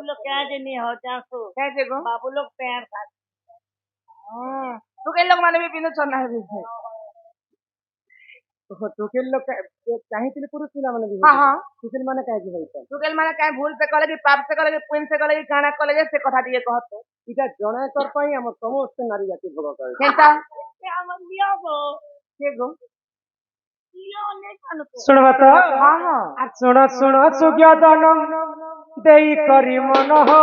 लोग क्या जनी हो चासो क्या जेगो बाबू लोग पैर खा तू के लोग माने भी पिनु छना है टुकेल लोग चाहते पुरुष पिला मैंने भी हाँ हाँ टुकेल मैंने कहे होता तू के माने काय भूल से कले कि पाप से कले कि पुण्य से कले कि काना कले से कथा दिए कहत इटा जनाकर पाई हम समस्त नारी जाति भोग करे केता क्या मन दिया वो केगो दियो ने कानो सुनबा तो हाँ हाँ आ सुन सुन सुज्ञातन देई करी मन हो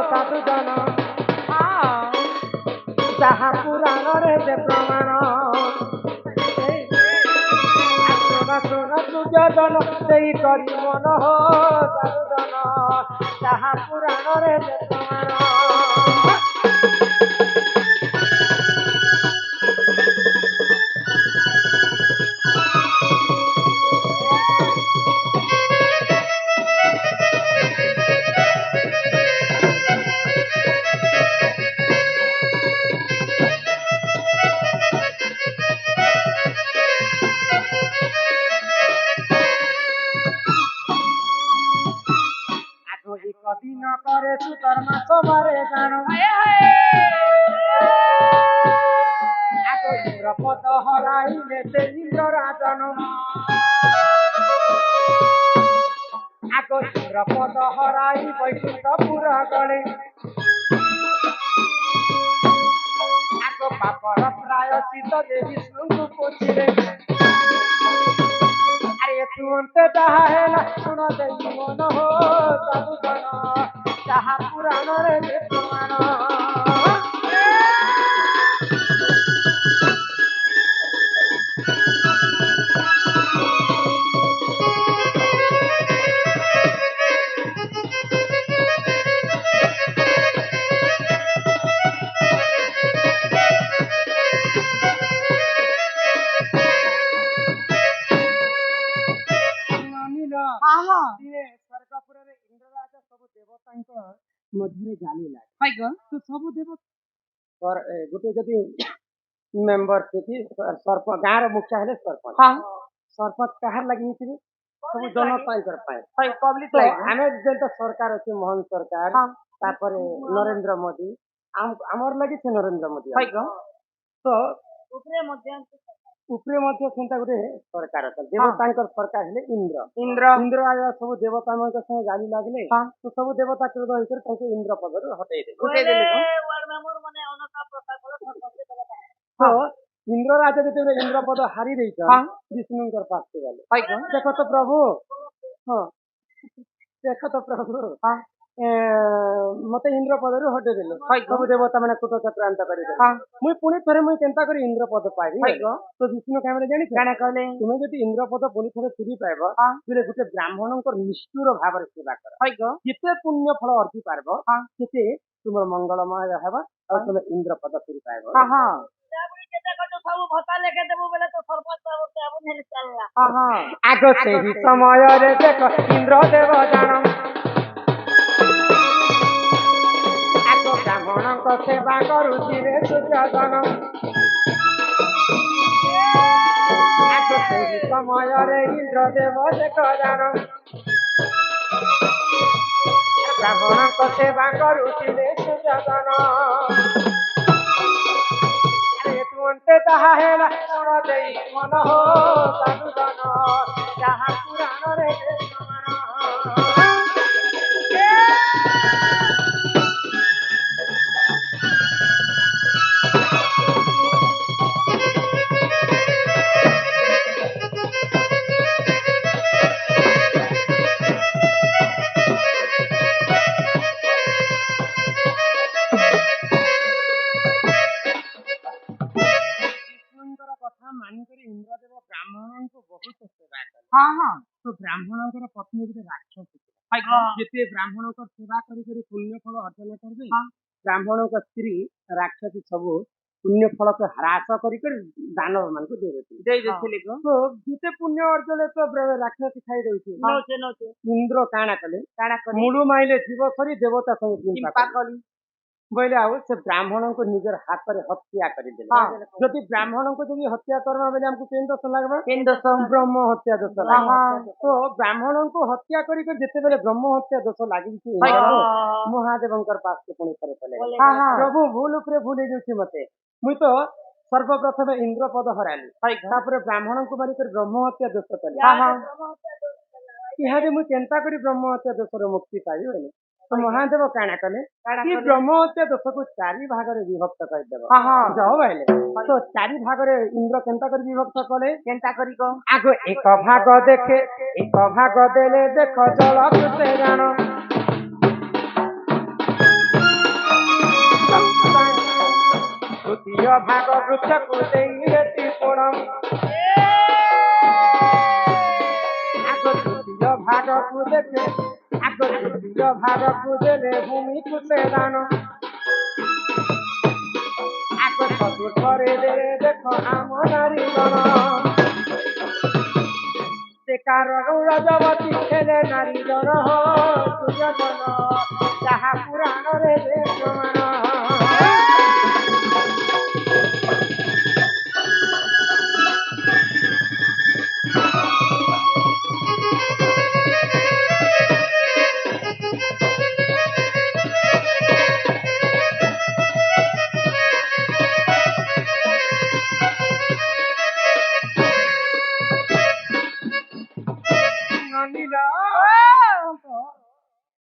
साधु जन हाँ जहाँ पुराण रे जे प्रमाण सुन सुन सुज्ञातन देई करी मन हो साधु जन जहाँ पुराण रे जे प्रमाण कभी न करे सुतर मास मारे जान आगो इंद्र पद हराइले से इंद्र राजन आगो इंद्र पद हराई वैकुंठपुर गले आगो पापर प्रायश्चित दे विष्णु पूछिले अरे तू अंत जहा है ना सुन दे मन हो साधु जन जहा पुराण रे प्रमाण हाँ हाँ स्वर्गपुर इंद्रराज सब देवता मध्य गाली लागे हाय गो तो सब देवता गोटे जदि मेंबर थे कि सरपंच गाँव मुखिया है सरपंच हाँ सरपंच कहार लगी थी सब जनता कर पाए हाय पब्लिक तो लाइक आमे जेंता सरकार अछि मोहन सरकार हाँ तापर नरेंद्र मोदी आमर लगी छे नरेंद्र मोदी हाय गो तो ऊपरे मध्य उपरे मध्य चिंता गोटे सरकार अछि देवतांकर सरकार है इंद्र इंद्र इंद्र आया सब देवता मान संगे गाली लागले हाँ तो सब देवता क्रोध होकर ताके इंद्र पद रे हटाई दे उठे दे ले वार्ड मेंबर माने अनका प्रकार कर तो इंद्र राजा जते इंद्र पद हारी देई हाँ विष्णुकर पास के गले हाय गो देखो तो प्रभु हाँ देखो तो प्रभु हाँ मते इंद्र पद रे हटे देले हाय गो सब देवता माने कुट चक्रांत करि दे हाँ मुई पुनी थरे मुई केनता करी इंद्र पद पाइबी हाय गो तो विष्णु कैमरे जानि गाना कहले तुमे जदि इंद्र पद पुनी थरे चुरी पाइबो हाँ तुले गुटे ब्राह्मणंकर निष्ठुर भाବରେ सेवा कर हाय गो जेते पुण्य फल अर्जी पारबो हाँ सेते तुमर मंगलमय रहबा और तुमे इंद्र पद चुरी पाइबो हाँ हाँ चाबड़ी के देखो तो सब भत्ता लेके देबो बेले तो सरपंच बाबू के अब नहीं चलला हाँ हाँ आगो सेही समय रे देखो इंद्र देव जान आगो ब्राह्मणंक सेवा करुछि रे सुजातन आगो सेही समय रे इंद्र देव देखो जान ब्राह्मणंक सेवा करुछि रे सुजातन अरे तू अंते जहा है ना सुन देई मन हो साधु जन जहा पुराण रे प्रमाण विष्णुଙ୍କର କଥା ମାନିକରି ଇନ୍ଦ୍ରଦେବ ବ୍ରାହ୍ମଣଙ୍କୁ ବହୁତ ସେବା କଲେ हाँ हाँ ତ ବ୍ରାହ୍ମଣଙ୍କର ପତ୍ନୀ ଗୋଟେ ରାକ୍ଷସ ଥିଲା हाय गो ଯେତେ ବ୍ରାହ୍ମଣଙ୍କ ସେବା କରି କରି ପୁଣ୍ୟ ଫଳ ଅର୍ଜନ କରିବେ हाँ ବ୍ରାହ୍ମଣଙ୍କ ସ୍ତ୍ରୀ ରାକ୍ଷସୀ ସବୁ ପୁଣ୍ୟ ଫଳକୁ ହ୍ରାସ କରି କରି ଦାନବ ମାନଙ୍କୁ ଦେଇଦେଇଥିଲେ दे दे ले गो ତ ଯେତେ ପୁଣ୍ୟ ଅର୍ଜନ ତ ରାକ୍ଷସୀ ଖାଇ ଦଉଛି नोचे ଇନ୍ଦ୍ର କାଣା କଲେ गाना कहले ମୁଳୁ ମାଇଲେ ଜୀବ ସରି ଦେବତା ସଙ୍ଗେ ଚିନ୍ତା चिंपा कहली ବୋଇଲେ ଆଉ ସେ ବ୍ରାହ୍ମଣଙ୍କୁ ନିଜର ହାତରେ ହତ୍ୟା କରିଦେଲେ। ହଁ। ଯଦି ବ୍ରାହ୍ମଣଙ୍କୁ ଯଦି ହତ୍ୟା କରିବା ବେଲେ ଆମକୁ କେନ୍ ଦୋଷ ଲାଗବା? କେନ୍ ଦୋଷ? ବ୍ରହ୍ମ ହତ୍ୟା ଦୋଷ ହଁ। ଲାଗବା। ତ ବ୍ରାହ୍ମଣଙ୍କୁ ହତ୍ୟା କରିକି ଯେତେବେଳେ ବ୍ରହ୍ମ ହତ୍ୟା ଦୋଷ ଲାଗିଛି ମହାଦେବଙ୍କର ପାଶକୁ ପୁଣି ଥରେ କଲେ। ହଁ ହଁ ପ୍ରଭୁ ଭୁଲ ଉପରେ ଭୁଲ ହେଇଯାଉଛି ମତେ। ମୁଇଁ ତ ସର୍ବପ୍ରଥମେ ଇନ୍ଦ୍ରପଦ ହରାଲି, ତାପରେ ବ୍ରାହ୍ମଣଙ୍କୁ ମାରିକରି ବ୍ରହ୍ମ ହତ୍ୟା ଦୋଷ କଲି। ଇହାଦେ ମୁଇଁ କେନ୍ତା କରି ବ୍ରହ୍ମ ହତ୍ୟା ଦୋଷର ମୁକ୍ତି ପାଇବି ବୋଇଲେ ତ ମହାଦେବ କାଣା କଲେ କି ବ୍ରହ୍ମ ହତ୍ୟା ଦୋଷକୁ 4 ଭାଗରେ ବିଭକ୍ତ କରିଦେବ। ଯାଅ ବାଇଲେ ତ 4 ଭାଗରେ ଇନ୍ଦ୍ର କେନ୍ତା କରି ବିଭକ୍ତ କଲେ? କେନ୍ତା କରି କ? ଆଗ ଏକ ଭାଗ ଦେଖେ, ଏକ ଭାଗ ଦେଲେ ଦେଖ ଜଳ କେତେ ଜାଣ। ତୃତୀୟ ଭାଗ ବୃକ୍ଷକୁ ଦେଇ ହେତି କୋଣ। ଆଗ ତୃତୀୟ ଭାଗକୁ ଦେଖେ, ଆଗ ତୃତୀୟ ଭାଗକୁ ଦେଲେ ଭୂମିକୁ ସେ ଦାନ। ଆଗ ଚତୁର୍ଥରେ ଦେଲେ ଦେଖ ଆମ ନାରୀଗଣ। ସେ କାରଣ ରଜବତୀ ହେଲେ ନାରୀ ଜନ ସୁଯୋଜନ, ଯାହା ପୁରାଣରେ ପ୍ରମାଣ।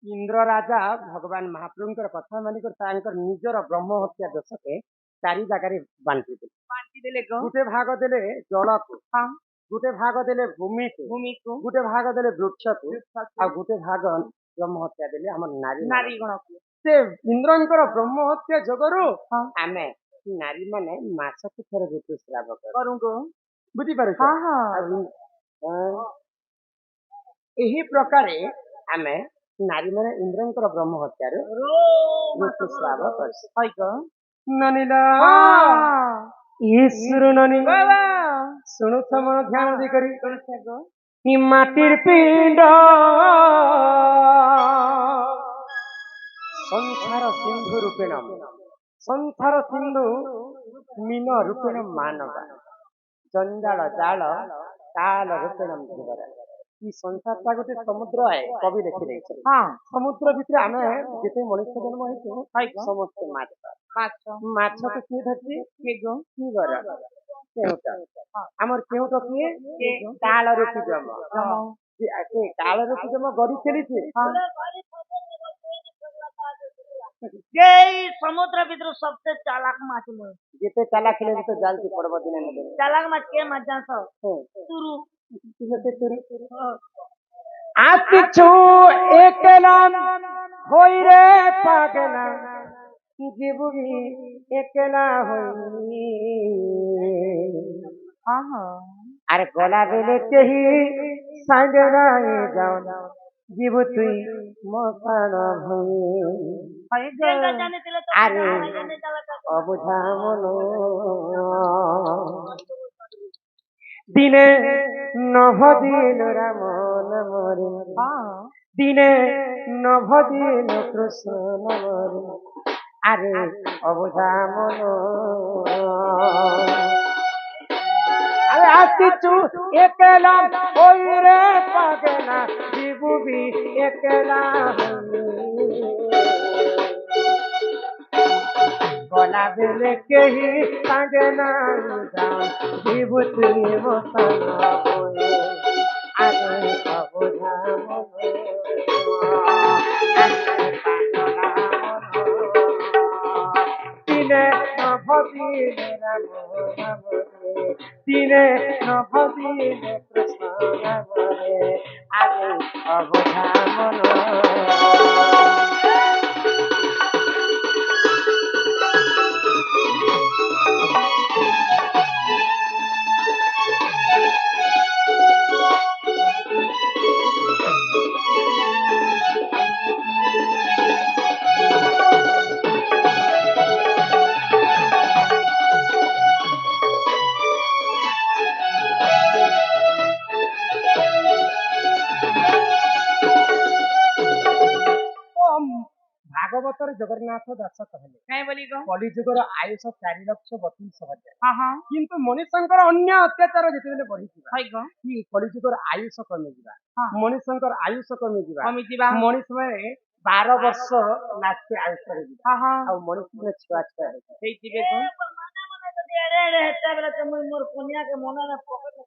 ଇନ୍ଦ୍ର ରାଜା ଭଗବାନ ମହାପ୍ରଭୁଙ୍କର କଥା ମାନିକରି ତାଙ୍କର ନିଜର ବ୍ରହ୍ମ ହତ୍ୟା ଦୋଷକେ 4 ଜାଗାରେ ବାଣ୍ଟିଦେଲେ। ବାଣ୍ଟିଦେଲେ କ? ଗୋଟେ ଭାଗ ଦେଲେ ଜଳକୁ, ଗୋଟେ ଭାଗ ଦେଲେ ଭୂମିକୁ, ଗୋଟେ ଭାଗ ଦେଲେ ବୃକ୍ଷକୁ, ଆଉ ଗୋଟେ ଭାଗ ବ୍ରହ୍ମ ହତ୍ୟା ଦେଲେ ଆମର ନାରୀ ଗଣକୁ। ସେ ଇନ୍ଦ୍ରଙ୍କର ବ୍ରହ୍ମ ହତ୍ୟା ଯୋଗରୁ ଆମେ ନାରୀ ମାନେ ମାସକୁ ଥରେ ଋତୁସ୍ରାବ କରୁ। ବୁଝିପାରୁଛ? ଏହି ପ୍ରକାରେ ଆମେ ନାରୀ ମାନେ ଇନ୍ଦ୍ରଙ୍କର ବ୍ରହ୍ମ ହତ୍ୟାରୁ ଋତୁସ୍ରାବ କରିଛୁ। ନନିଲା ଈଶ୍ୱର ନନି ଶୁଣୁଛ ମନ ଧ୍ୟାନ ଦେଇକରି। ଇ ମାଟିର ପିଣ୍ଡ ସଂସାର ସିନ୍ଧୁ ରୂପେଣ, ସଂସାର ସିନ୍ଧୁ ମୀନ ରୂପେଣ ମାନବ, ଜଞ୍ଜାଳ ଜାଳ କାଳ ରୂପେଣ ଧୀବର। ଇ ସଂସାରଟା ଗୋଟେ ସମୁଦ୍ର କବି ଲେଖି ଦେଇଛନ୍ତି। ସମୁଦ୍ର ଭିତରେ ଆମେ ଯେତେ ମଣିଷ ଜନ୍ମ ହେଇଛୁ ସମସ୍ତେ ମାଛ। ମାଛକୁ କିଏ ଧରିଛି? ଧୀବର କେଉଟ। ଆମର କେଉଟ କିଏ? କାଳ ରୂପୀ ଯମ। ସେ କାଳ ରୂପୀ ଯମ ଗଡ଼ି ଖେଳିଛି। समुद्र भीतर सबसे चालाक माछ लोग। जिते चालाक खेले तो जाल की पड़ब दिने न। चालाक माछ के माछ जान तुरु आतिछु एकला होई रे पागला, जीवगी एकला होई। अरे गला बेले केही संगे नहीं जाओ, जीव तुई मसान भई। अरे अबुझा मनो दिने नभदिल राम नामरे, दिने नभदिल कृष्ण नामरे। अरे अबुझा मनो अरे आतिचु एकला होई रे पागला, जीवु भी एकला होई। गला बेले केही संगे नहीं जाओ, जीव तुई मसान होए। अरे अबुझा मनो दिने नभदिल राम नामरे, दिने नभदिल कृष्ण नामरे। अरे अबुझा मनो ଭାଗବତରେ ଜଗନ୍ନାଥ ଦାସ କହିଲେ କାଇଁ ବୋଲି କହ କଳିଯୁଗର ଆୟୁଷ 4,32,000 ହଁ ହଁ କିନ୍ତୁ ମଣିଷଙ୍କର ଅନ୍ୟ ଅତ୍ୟାଚାର ଯେତେବେଳେ ବଢିଯିବା ହଇ କହ କି କଳିଯୁଗର ଆୟୁଷ କମିଯିବା ହଁ। ମଣିଷଙ୍କର ଆୟୁଷ କମିଯିବା କମିଯିବା ମଣିଷ ମାନେ 12 ବର୍ଷ ଲାଷ୍ଟ ଆୟୁଷ ହେଇଯିବା ହଁ ହଁ ଆଉ ମଣିଷ ମାନେ ଛୁଆ ଛୁଆ ହେଇଯିବା ହେଇଯିବେ କହ ମନେ ମନେ ଯଦି ଏଡେ ଏଡେ ହେତା ବେଲେ ତ ମୁଇଁ ମୋର କନ୍ୟାକେ ମନରେ ପକେଟ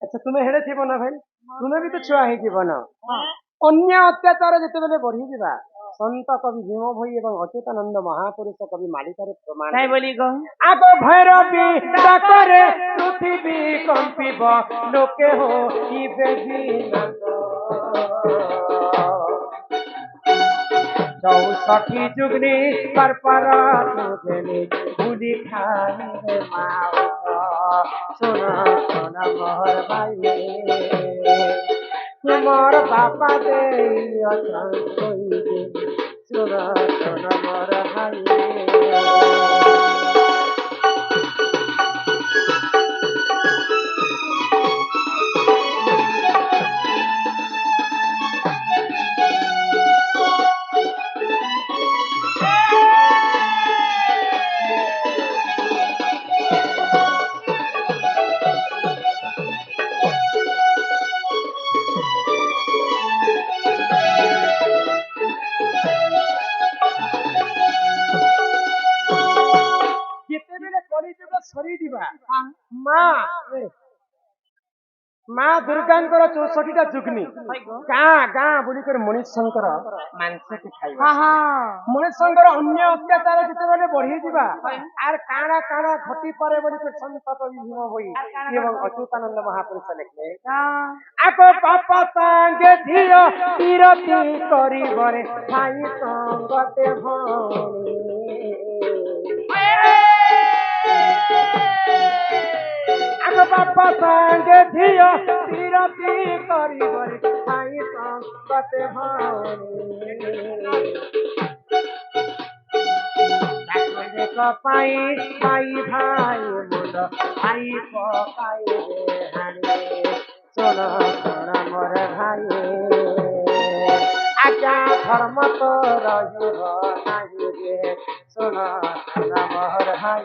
ଆଚ୍ଛା ତୁମେ ହେଡେ ଥିବ ନା ଭାଇ ତୁମେ ବି ତ ଛୁଆ ହେଇଯିବ ନା ହଁ ଅନ୍ୟ ଅତ୍ୟାଚାର ଯେତେବେଳେ ବଢିଯିବା ସନ୍ଥ କବି ଭୀମ ଭୋଇ ଏବଂ ଅଚ୍ୟୁତାନନ୍ଦ ମହାପୁରୁଷ କବି ମାଳିକାରେ ପ୍ରମାଣ କାଇଁ ବୋଲି କହ ଆଗ ଭୈରବୀ ଡାକରେ ପୃଥିବୀ କମ୍ପିବ ଲୋକେ ହୋଇବେ ବିନାଶ 64 ଯୁଗ୍ନି ପରପର ତୁଗନି ବୁଲି ଖାଇରେ ମାଉସ ଶୁଣ ଶୁଣ ମୋହର ଭାଇ ତୁମର ବାପା ଦେଇ ଅଛନ୍ ଶୋଇବେ ଶୁଣ ଶୁଣ ମୋର ଭାଇ ଯେତେବେଳେ କଳିଯୁଗ ସରିଯିବା ମା ଦୁର୍ଗାଙ୍କର 64ଟା ଯୁଗ୍ନି ଗାଁ ଗାଁ ବୁଲିକରି ମଣିଷଙ୍କର ମାଂସକୁ ଖାଇବା ହଁ ହଁ ମଣିଷଙ୍କର ଅନ୍ୟ ଅତ୍ୟାଚାର ଯେତେବେଳେ ବଢିଯିବା ଆର କାଣା କାଣା ଘଟି ପାରେ ବୋଲିକରି ସନ୍ଥ କବି ଭୀମ ଭୋଇ ଏବଂ ଅଚ୍ୟୁତାନନ୍ଦ ମହାପୁରୁଷ ଲେଖିଲେ ଆଗ ବାପା ସାଙ୍ଗେ ଝିଅ ବିରତି କରିବରେ ଭାଇ ସଙ୍ଗତେ ଭଉଣୀ ଆଗ ବାପା ସାଙ୍ଗେ ଝିଅ ବିରତି କରିବରେ ଭାଇ ସଙ୍ଗତେ ଭଉଣୀ ପାଇଁ ଭାଇ ଭାଇ ମୁଣ୍ଡ ଭାଇ ପକାଇବେ ହାଣି ଶୁଣ ଶୁଣ ମୋର ଭାଇ ଆଜ୍ଞା ଧର୍ମ ତ ରହିବ ନାହିଁ ରେ ଶୁଣ ଶୁଣ ମୋର ଭାଇ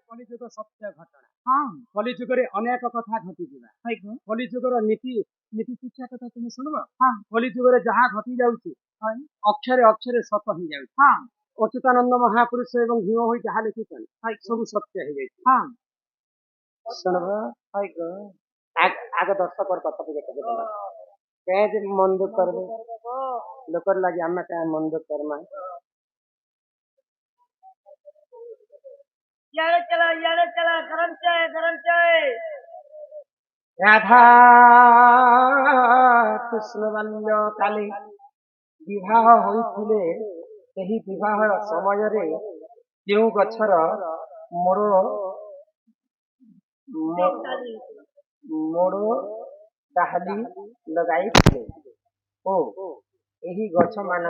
କଳିଯୁଗ ସତ୍ୟ ଘଟଣା ହଁ କଳିଯୁଗରେ ଅନେକ କଥା ଘଟିଯିବା ହଇ କହ କଳିଯୁଗର ନୀତି ଶିକ୍ଷା କଥା ତୁମେ ଶୁଣିବ ହଁ କଳିଯୁଗରେ ଯାହା ଘଟି ଯାଉଛି ହଇ ଅକ୍ଷରେ ଅକ୍ଷରେ ସତ ହେଇଯାଉଛି ହଁ ଅଚ୍ୟୁତାନନ୍ଦ ମହାପୁରୁଷ ଏବଂ ଭୀମ ହୋଇ ଯାହା ଲେଖିଛନ୍ତି ହଇ ସବୁ ସତ୍ୟ ହେଇଯାଇଛି ହଁ ଶୁଣବ ହଇ କହ ଆଗ ଦର୍ଶକର କଥା ଟିକେ କହିଦେବା କେଁ ମନ ଦୁଃଖ କରିବେ ଲୋକର ଲାଗି ଆମେ କେଁ ମନ ଦୁଃଖ କରମା ଇଆଡେ ଚଲା ଗରମ ଚାଏ ରାଧା କୃଷ୍ଣ ବାଲ୍ୟ କାଳେ ବିବାହ ହୋଇଥିଲେ ଏହି ବିବାହ ସମୟରେ କେଉଁ ଗଛର ମୋଡ଼ ଡାଲି ଲଗାଇଥିଲେ ଓ ଏହି ଗଛ ମାନ